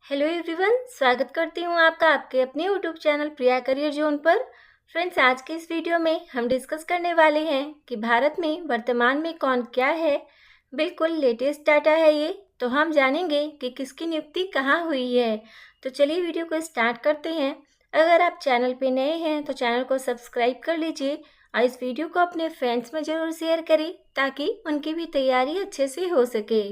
Hello everyone, स्वागत करती हूँ आपका आपके अपने यूट्यूब चैनल प्रिया करियर जोन पर। फ्रेंड्स, आज के इस वीडियो में हम डिस्कस करने वाले हैं कि भारत में वर्तमान में कौन क्या है। बिल्कुल लेटेस्ट डाटा है ये, तो हम जानेंगे कि किसकी नियुक्ति कहाँ हुई है। तो चलिए वीडियो को स्टार्ट करते हैं। अगर आप चैनल पे नए हैं तो चैनल को सब्सक्राइब कर लीजिए और इस वीडियो को अपने फ्रेंड्स में ज़रूर शेयर करें ताकि उनकी भी तैयारी अच्छे से हो सके।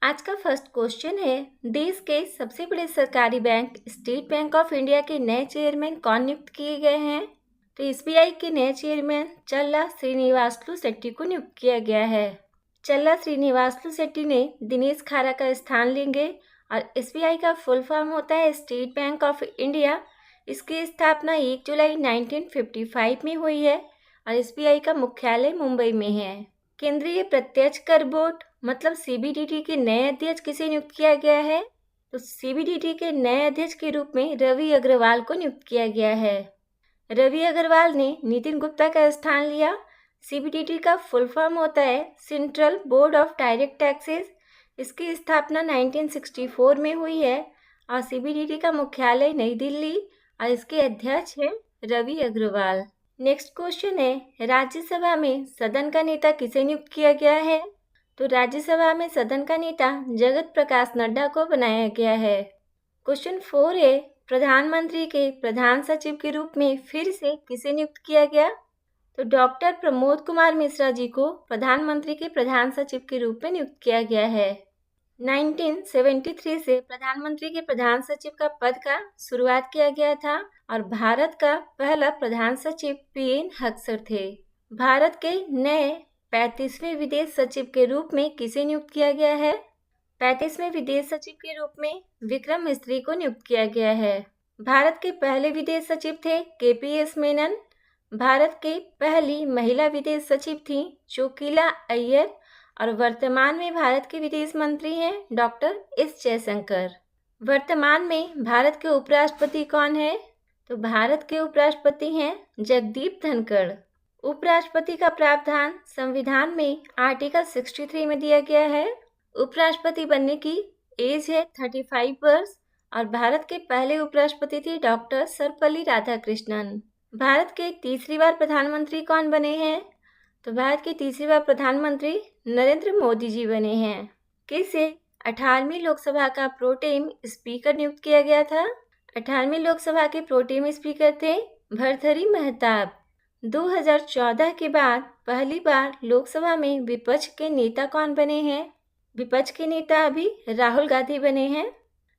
आज का फर्स्ट क्वेश्चन है, देश के सबसे बड़े सरकारी bank state bank of India के नए चेयरमैन कौन नियुक्त किए गए हैं। तो एसबीआई के नए चेयरमैन चल्ला श्रीनिवासलू शेट्टी को नियुक्त किया गया है। चल्ला श्रीनिवासलू शेट्टी ने दिनेश खारा का स्थान लेंगे और एसबीआई का फुल फॉर्म होता है स्टेट बैंक ऑफ इंडिया। इसकी स्थापना 1 जुलाई 1955 में हुई है और एसबीआई का मुख्यालय मुंबई में है। केंद्रीय प्रत्यक्ष कर बोर्ड मतलब सीबीडीटी के नए अध्यक्ष किसे नियुक्त किया गया है। तो सीबीडीटी के नए अध्यक्ष के रूप में रवि अग्रवाल को नियुक्त किया गया है। रवि अग्रवाल ने नितिन गुप्ता का स्थान लिया। सीबीडीटी का फुल फॉर्म होता है central board of direct taxes. इसकी स्थापना 1964 में हुई है और सीबीडीटी का मुख्यालय नई दिल्ली और इसके अध्यक्ष हैं रवि अग्रवाल। नेक्स्ट क्वेश्चन है, राज्यसभा में सदन का नेता किसे नियुक्त किया गया है। तो राज्यसभा में सदन का नेता जगत प्रकाश नड्डा को बनाया गया है। क्वेश्चन 4 है, प्रधानमंत्री के प्रधान सचिव के रूप में फिर से किसे नियुक्त किया गया। तो डॉक्टर प्रमोद कुमार मिश्रा जी को प्रधानमंत्री के प्रधान सचिव के रूप में नियुक्त किया गया है। 1973 से प्रधानमंत्री के प्रधान सचिव का पद का शुरुआत किया गया था और भारत का पहला प्रधान सचिव पीएन हक्सर थे। भारत के नए 35वें विदेश सचिव के रूप में किसे नियुक्त किया गया है। 35वें विदेश सचिव के रूप में विक्रम मिस्त्री को नियुक्त किया गया है। भारत के पहले विदेश सचिव थे केपीएस मेनन। भारत के पहली महिला विदेश सचिव थी चोकिला अय्यर और वर्तमान में भारत के विदेश मंत्री हैं डॉक्टर एस जयशंकर। वर्तमान में भारत के उपराष्ट्रपति कौन है। तो भारत के उपराष्ट्रपति हैं जगदीप धनखड़। उपराष्ट्रपति का प्रावधान संविधान में आर्टिकल 63 में दिया गया है। उपराष्ट्रपति बनने की एज है 35 वर्ष और भारत के पहले उपराष्ट्रपति थे डॉक्टर सर्वपल्ली राधाकृष्णन। भारत के तीसरी बार प्रधानमंत्री कौन बने हैं। तो भारत के तीसरी बार प्रधानमंत्री नरेंद्र मोदी जी बने हैं। किसे 18वीं लोकसभा का प्रोटेम स्पीकर नियुक्त किया गया था। 18वीं लोकसभा के प्रोटेम स्पीकर थे भर्तृहरि महताब। 2014 के बाद पहली बार लोकसभा में विपक्ष के नेता कौन बने हैं। विपक्ष के नेता अभी राहुल गांधी बने हैं।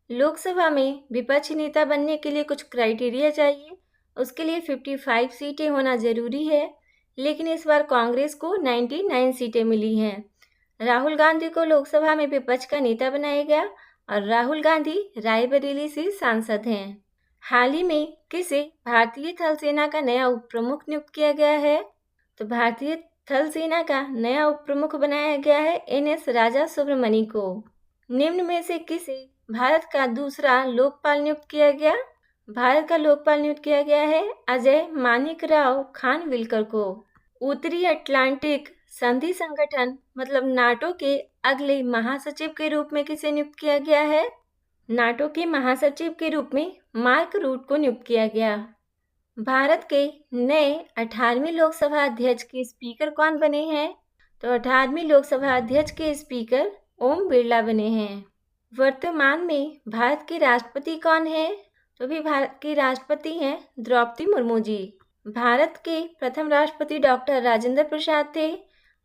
लोकसभा में विपक्ष नेता बनने के लिए कुछ क्राइटेरिया चाहिए, उसके लिए 55 सीटें होना जरूरी है, लेकिन इस बार कांग्रेस को 99 सीटें मिली हैं। राहुल गांधी को लोकसभा में विपक्ष का नेता बनाया गया और राहुल गांधी रायबरेली से सांसद हैं। हाल ही में किसे भारतीय थल सेना का नया उप प्रमुख नियुक्त किया गया है। तो भारतीय थल सेना का नया उप प्रमुख बनाया गया है एनएस राजा सुब्रमणी को। निम्न में से किसे भारत का दूसरा लोकपाल नियुक्त किया गया। भारत का लोकपाल नियुक्त किया गया है अजय मानिकराव खानविलकर को। उत्तरी अटलांटिक संधि संगठन मतलब नाटो के अगले महासचिव के रूप में किसे नियुक्त किया गया है। नाटो के महासचिव के रूप में मार्क रूट को नियुक्त किया गया। भारत के नए 18वीं लोकसभा अध्यक्ष के स्पीकर कौन बने हैं। तो 18वीं लोकसभा अध्यक्ष के स्पीकर ओम बिरला बने हैं। वर्तमान में भारत के राष्ट्रपति कौन है। तो भी भारत के राष्ट्रपति हैं द्रौपदी मुर्मू जी। भारत के प्रथम राष्ट्रपति डॉक्टर राजेंद्र प्रसाद थे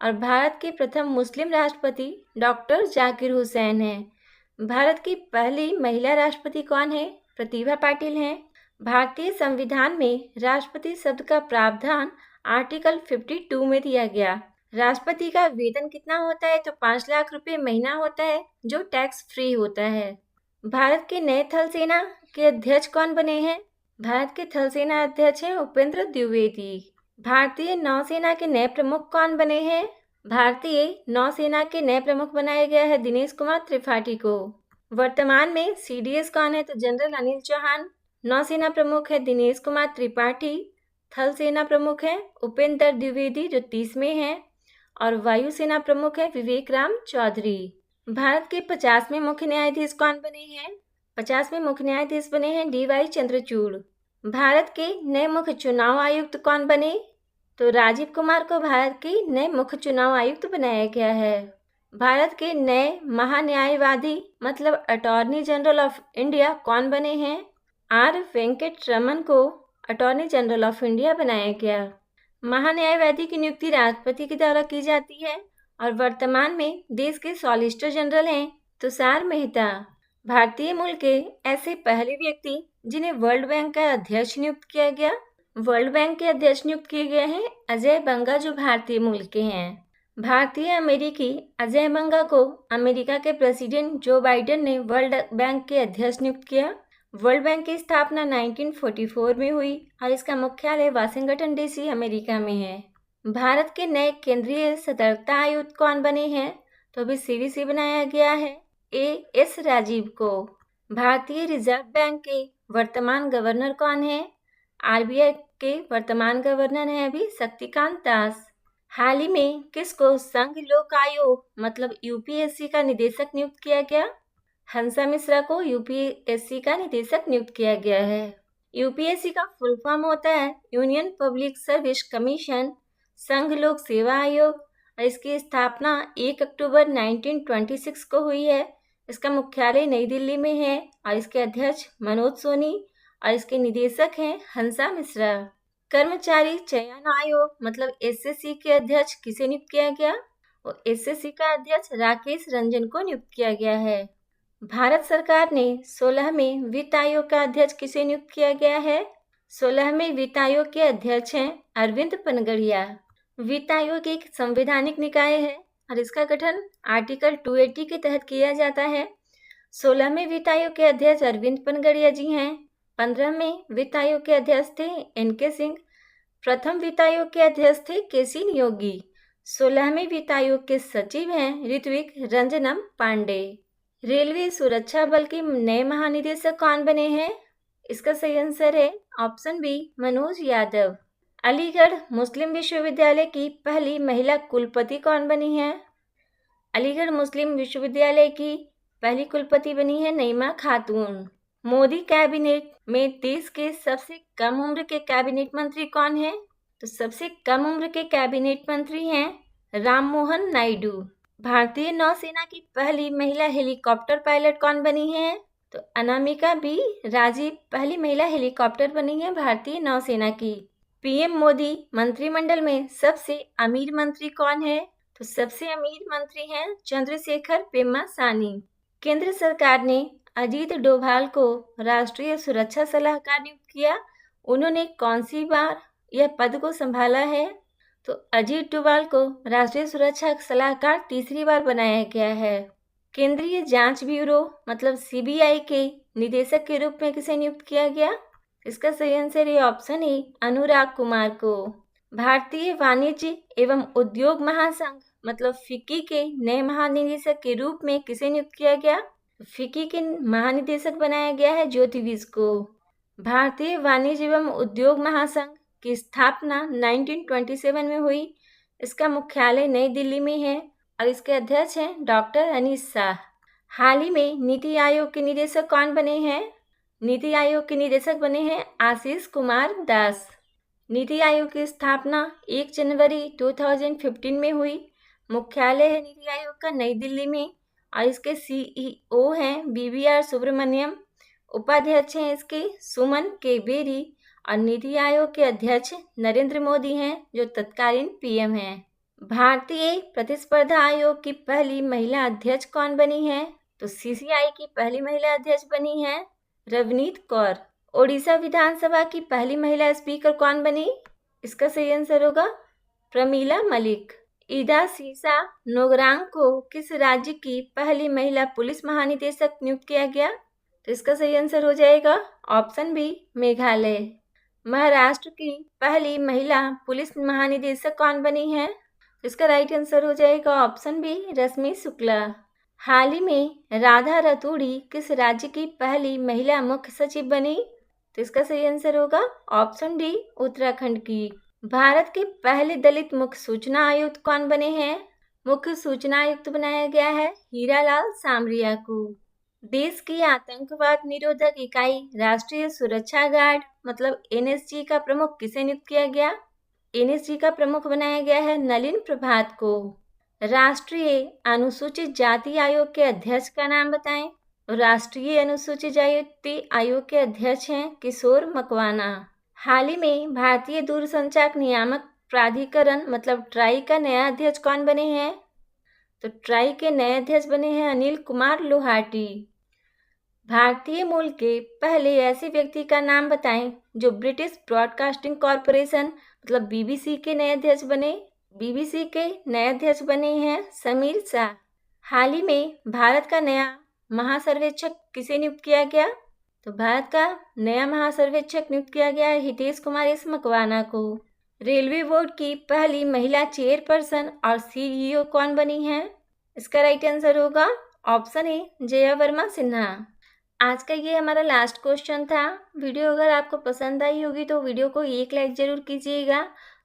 और भारत के प्रथम मुस्लिम राष्ट्रपति डॉक्टर जाकिर हुसैन हैं। भारत की पहली महिला राष्ट्रपति कौन है। प्रतिभा पाटिल हैं। भारतीय संविधान में राष्ट्रपति शब्द का प्रावधान आर्टिकल 52 में दिया गया। राष्ट्रपति का वेतन कितना होता है। तो 5 लाख रुपए महीना होता है जो टैक्स फ्री होता है। भारत के नए थल सेना के अध्यक्ष कौन बने हैं। भारत के थल सेना अध्यक्ष हैं उपेंद्र द्विवेदी। भारतीय नौसेना के नए प्रमुख कौन बने हैं। भारतीय नौसेना के नए प्रमुख बनाया गया है दिनेश कुमार त्रिपाठी को। वर्तमान में सीडीएस कौन है। तो जनरल अनिल चौहान। नौसेना प्रमुख है दिनेश कुमार त्रिपाठी। थल सेना प्रमुख है उपेंद्र द्विवेदी जो 30वें हैं और वायुसेना प्रमुख है विवेक राम चौधरी। भारत के 50वें मुख्य न्यायाधीश कौन बने हैं। 50वें मुख्य न्यायाधीश बने हैं DY चंद्रचूड़। भारत के नए मुख्य चुनाव आयुक्त कौन बने? तो राजीव कुमार को भारत के नए मुख्य चुनाव आयुक्त बनाया गया है। भारत के नए महान्यायवादी मतलब अटॉर्नी जनरल ऑफ इंडिया कौन बने हैं? R वेंकट रमन को अटॉर्नी जनरल ऑफ इंडिया बनाया गया। महान्यायवादी की नियुक्ति राष्ट्रपति के द्वारा की जाती है और वर्तमान में देश के सॉलिसिटर जनरल हैं तुषार मेहता। भारतीय मूल के ऐसे पहले व्यक्ति जिन्हें वर्ल्ड बैंक का अध्यक्ष नियुक्त किया गया। वर्ल्ड बैंक के अध्यक्ष नियुक्त किए गए हैं अजय बंगा, जो भारतीय मूल के हैं। भारतीय अमेरिकी अजय बंगा को अमेरिका के प्रेसिडेंट जो बाइडेन ने वर्ल्ड बैंक के अध्यक्ष नियुक्त किया। वर्ल्ड बैंक की स्थापना 1944 में हुई और इसका मुख्यालय वाशिंगटन DC अमेरिका में है। भारत के नए केंद्रीय सतर्कता आयुक्त कौन बने हैं? तो अभी CVC बनाया गया है AS राजीव को। भारतीय रिजर्व बैंक के वर्तमान गवर्नर कौन है? RBI के वर्तमान गवर्नर हैं अभी शक्तिकांत दास। हाल ही में किसको संघ लोक आयोग मतलब UPSC का निदेशक नियुक्त किया गया? हंसा मिश्रा को UPSC का निदेशक नियुक्त किया गया है। UPSC का फुल फॉर्म होता है यूनियन पब्लिक सर्विस कमीशन, संघ लोक सेवा आयोग, और इसकी स्थापना 1 अक्टूबर 1926 को हुई है। इसका मुख्यालय नई दिल्ली में है और इसके अध्यक्ष मनोज सोनी और इसके निदेशक हैं हंसा मिश्रा। कर्मचारी चयन आयोग मतलब SSC के अध्यक्ष किसे नियुक्त किया गया? और SSC का अध्यक्ष राकेश रंजन को नियुक्त किया गया है। भारत सरकार ने 16वें वित्त आयोग का अध्यक्ष किसे नियुक्त किया गया है? 16वें वित्त आयोग के अध्यक्ष हैं अरविंद पनगड़िया। वित्त आयोग एक संवैधानिक निकाय है और इसका गठन आर्टिकल 280 के तहत किया जाता है। 16वें वित्त आयोग के अध्यक्ष अरविंद पनगड़िया जी हैं। 15वें वित्त आयोग के अध्यक्ष थे NK सिंह। प्रथम वित्त आयोग के अध्यक्ष थे KC नियोगी। 16वें वित्त आयोग के सचिव हैं ऋत्विक रंजनम पांडे। रेलवे सुरक्षा बल के नए महानिदेशक कौन बने हैं? इसका सही आंसर है ऑप्शन बी मनोज यादव। अलीगढ़ मुस्लिम विश्वविद्यालय की पहली महिला कुलपति कौन बनी है? अलीगढ़ मुस्लिम विश्वविद्यालय की पहली कुलपति बनी है नईमा खातून। मोदी कैबिनेट में देश के सबसे कम उम्र के कैबिनेट मंत्री कौन है? तो सबसे कम उम्र के कैबिनेट मंत्री हैं राममोहन नायडू। भारतीय नौसेना की पहली महिला हेलीकॉप्टर पायलट कौन बनी है? तो अनामिका बी राजीव पहली महिला हेलीकॉप्टर बनी है भारतीय नौसेना की। PM मोदी मंत्रिमंडल में सबसे अमीर मंत्री कौन है? तो सबसे अमीर मंत्री हैं चंद्रशेखर पेम्मासानी। केंद्र सरकार ने अजीत डोभाल को राष्ट्रीय सुरक्षा सलाहकार नियुक्त किया। उन्होंने कौन सी बार यह पद को संभाला है? तो अजीत डोभाल को राष्ट्रीय सुरक्षा सलाहकार तीसरी बार बनाया गया है। केंद्रीय जांच ब्यूरो मतलब CBI के निदेशक के रूप में किसे नियुक्त किया गया? इसका सही आंसर है ऑप्शन ए अनुराग कुमार को। भारतीय वाणिज्य एवं उद्योग महासंघ मतलब फिक्की के नए महानिदेशक के रूप में किसे नियुक्त किया गया? फिक्की के महानिदेशक बनाया गया है ज्योति विज को। भारतीय वाणिज्य एवं उद्योग महासंघ की स्थापना 1927 में हुई। इसका मुख्यालय नई दिल्ली में है और इसके अध्यक्ष हैं डॉक्टर अनीस शाह। हाल ही में नीति आयोग के निदेशक कौन बने हैं? नीति आयोग के निदेशक बने हैं आशीष कुमार दास। नीति आयोग की स्थापना 1 जनवरी 2015 में हुई। मुख्यालय है नीति आयोग का नई दिल्ली में और इसके CEO हैं BBR सुब्रमण्यम। उपाध्यक्ष हैं इसके सुमन के बेरी और नीति आयोग के अध्यक्ष नरेंद्र मोदी हैं जो तत्कालीन PM हैं। भारतीय प्रतिस्पर्धा आयोग की पहली महिला अध्यक्ष कौन बनी है? तो CCI की पहली महिला अध्यक्ष बनी है रवनीत कौर। ओडिशा विधानसभा की पहली महिला स्पीकर कौन बनी? इसका सही आंसर होगा प्रमीला मलिक। ईदा सीसा नोगरांग को किस राज्य की पहली महिला पुलिस महानिदेशक नियुक्त किया गया? तो इसका सही आंसर हो जाएगा ऑप्शन बी मेघालय। महाराष्ट्र की पहली महिला पुलिस महानिदेशक कौन बनी है? इसका राइट आंसर हो जाएगा ऑप्शन बी रश्मि शुक्ला। हाल ही में राधा रतूड़ी किस राज्य की पहली महिला मुख्य सचिव बनी? तो इसका सही आंसर होगा ऑप्शन डी उत्तराखंड की। भारत के पहले दलित मुख्य सूचना आयुक्त कौन बने हैं? मुख्य सूचना आयुक्त बनाया गया है हीरालाल सामरिया को। देश की आतंकवाद निरोधक इकाई राष्ट्रीय सुरक्षा गार्ड मतलब एनएसजी का प्रमुख किसे नियुक्त किया गया? एनएसजी का प्रमुख बनाया गया है नलिन प्रभात को। राष्ट्रीय अनुसूचित जाति आयोग के अध्यक्ष का नाम बताएं। राष्ट्रीय अनुसूचित जाति आयोग के अध्यक्ष हैं किशोर मकवाना। हाल ही में भारतीय दूरसंचार नियामक प्राधिकरण मतलब ट्राई का नया अध्यक्ष कौन बने हैं? तो ट्राई के नए अध्यक्ष बने हैं अनिल कुमार लोहाटी। भारतीय मूल के पहले ऐसे व्यक्ति का नाम बताएं जो ब्रिटिश ब्रॉडकास्टिंग कॉरपोरेशन मतलब बीबीसी के नए अध्यक्ष बने। बीबीसी के नए अध्यक्ष बने हैं समीर शाह। हाल ही में भारत का नया महासर्वेक्षक किसे नियुक्त किया गया? तो भारत का नया महासर्वेक्षक नियुक्त किया गया है हितेश कुमार एस मकवाना को। रेलवे बोर्ड की पहली महिला चेयरपर्सन और सीईओ कौन बनी है? इसका राइट आंसर होगा ऑप्शन ए जया वर्मा सिन्हा। आज का ये हमारा लास्ट क्वेश्चन था। वीडियो अगर आपको पसंद आई होगी तो वीडियो को एक लाइक ज़रूर कीजिएगा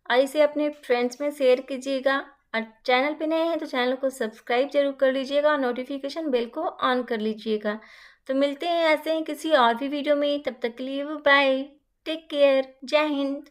और इसे अपने फ्रेंड्स में शेयर कीजिएगा और चैनल पे नए हैं तो चैनल को सब्सक्राइब जरूर कर लीजिएगा और नोटिफिकेशन बेल को ऑन कर लीजिएगा। तो मिलते हैं ऐसे ही किसी और भी वीडियो में, तब तक के लिए बाय, टेक केयर, जय हिंद।